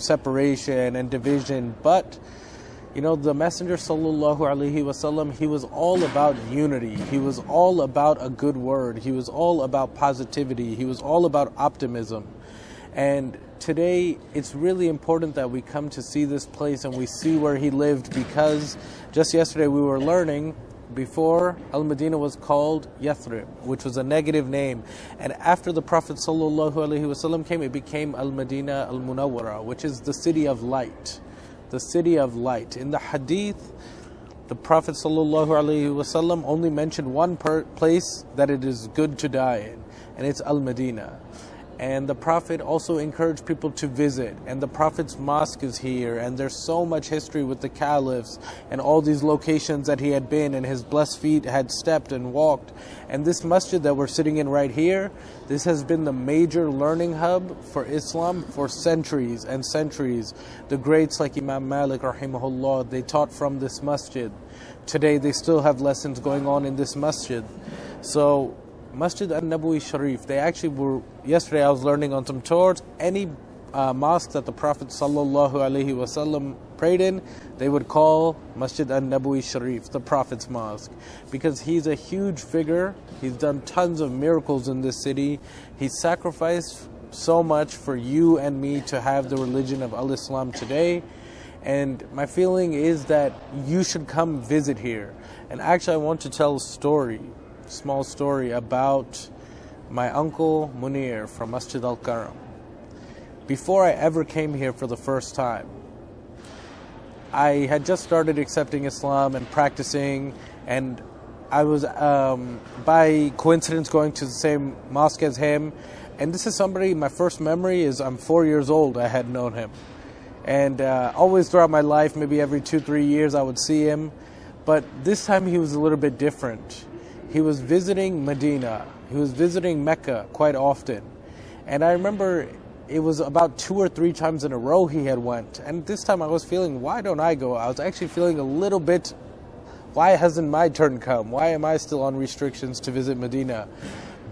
separation and division, but you know, the Messenger sallallahu alaihi wasallam, he was all about unity. He was all about a good word. He was all about positivity. He was all about optimism. And today, it's really important that we come to see this place and we see where he lived, because just yesterday we were learning, before Al-Medina was called Yathrib, which was a negative name. And after the Prophet ﷺ came, it became Al-Medina Al-Munawwara, which is the city of light. The city of light. In the hadith, the Prophet ﷺ only mentioned one place that it is good to die in, and it's Al-Medina. And the Prophet also encouraged people to visit. And the Prophet's mosque is here. And there's so much history with the caliphs and all these locations that he had been and his blessed feet had stepped and walked. And this masjid that we're sitting in right here, this has been the major learning hub for Islam for centuries and centuries. The greats like Imam Malik rahimahullah, they taught from this masjid. Today they still have lessons going on in this masjid. So Masjid Nabawi Sharif, they actually were, yesterday I was learning on some tours, any mosque that the Prophet ﷺ prayed in, they would call Masjid Nabawi Sharif, the Prophet's mosque, because he's a huge figure. He's done tons of miracles in this city. He sacrificed so much for you and me to have the religion of Al-Islam today. And my feeling is that you should come visit here. And actually I want to tell a story, small story about my uncle Munir from Masjid Al-Karam. Before I ever came here for the first time, I had just started accepting Islam and practicing, and I was by coincidence going to the same mosque as him. And this is somebody, my first memory is I'm 4 years old, I had known him. And always throughout my life, maybe every 2-3 years I would see him. But this time he was a little bit different. He was visiting Medina. He was visiting Mecca quite often. And I remember it was about 2 or 3 times in a row he had went. And this time I was feeling, why don't I go? I was actually feeling a little bit, why hasn't my turn come? Why am I still on restrictions to visit Medina?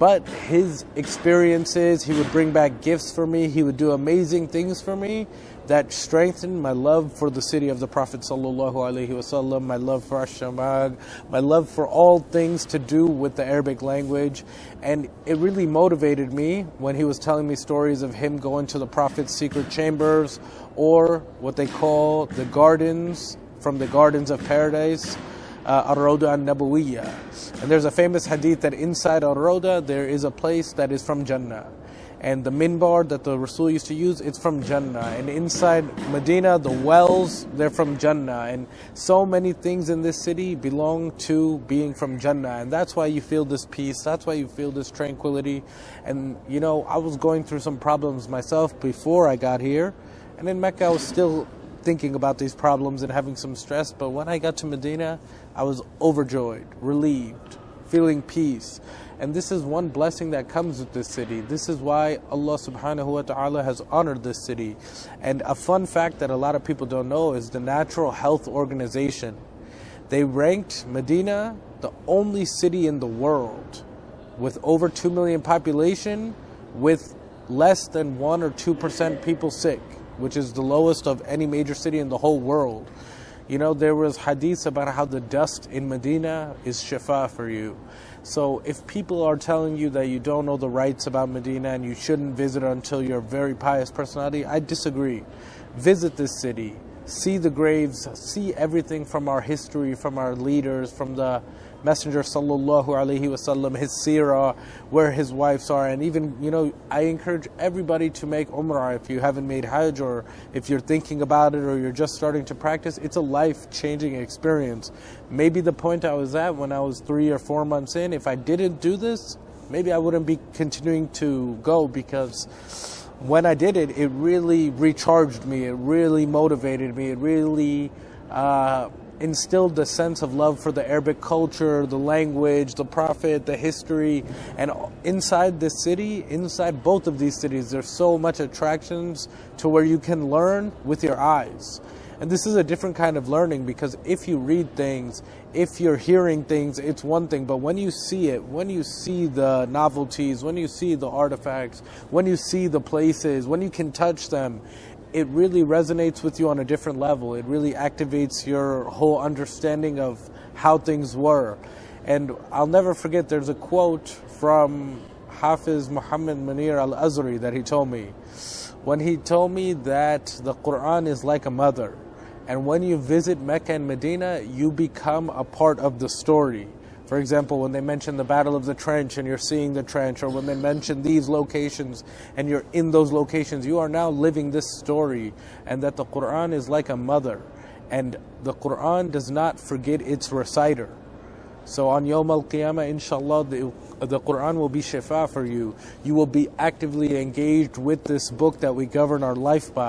But his experiences, he would bring back gifts for me. He would do amazing things for me that strengthened my love for the city of the Prophet ﷺ, my love for Ash-Shamag, my love for all things to do with the Arabic language. And it really motivated me when he was telling me stories of him going to the Prophet's secret chambers, or what they call the gardens, from the gardens of paradise, Ar-Rawda an-Nabawiyya. And there's a famous hadith that inside Ar-Rawda there is a place that is from Jannah. And the minbar that the Rasul used to use, it's from Jannah. And inside Medina, the wells, they're from Jannah. And so many things in this city belong to being from Jannah. And that's why you feel this peace. That's why you feel this tranquility. And, you know, I was going through some problems myself before I got here. And in Mecca, I was still thinking about these problems and having some stress. But when I got to Medina, I was overjoyed, relieved, feeling peace. And this is one blessing that comes with this city. This is why Allah subhanahu wa ta'ala has honored this city. And a fun fact that a lot of people don't know is the Natural Health Organization. They ranked Medina the only city in the world with over 2 million population with less than 1 or 2% people sick, which is the lowest of any major city in the whole world. You know, there was hadiths about how the dust in Medina is shifa for you. So if people are telling you that you don't know the rights about Medina and you shouldn't visit until you're a very pious personality, I disagree. Visit this city. See the graves. See everything from our history, from our leaders, from the Messenger sallallahu alaihi wasallam, his seerah, where his wives are. And even, you know, I encourage everybody to make Umrah if you haven't made Hajj, or if you're thinking about it, or you're just starting to practice. It's a life-changing experience. Maybe the point I was at when I was 3 or 4 months in, if I didn't do this, maybe I wouldn't be continuing to go, because when I did it, it really recharged me. It really motivated me. It really instilled a sense of love for the Arabic culture, the language, the Prophet, the history. And inside this city, inside both of these cities, there's so much attractions to where you can learn with your eyes. And this is a different kind of learning, because if you read things, if you're hearing things, it's one thing. But when you see it, when you see the novelties, when you see the artifacts, when you see the places, when you can touch them, it really resonates with you on a different level. It really activates your whole understanding of how things were. And I'll never forget, there's a quote from Hafiz Muhammad Munir al-Azri that he told me. When he told me that the Quran is like a mother, and when you visit Mecca and Medina, you become a part of the story. For example, when they mention the Battle of the Trench and you're seeing the trench, or when they mention these locations and you're in those locations, you are now living this story, and that the Quran is like a mother, and the Quran does not forget its reciter. So on Yawm al-Qiyamah, inshallah, the Quran will be shifa for you. You will be actively engaged with this book that we govern our life by.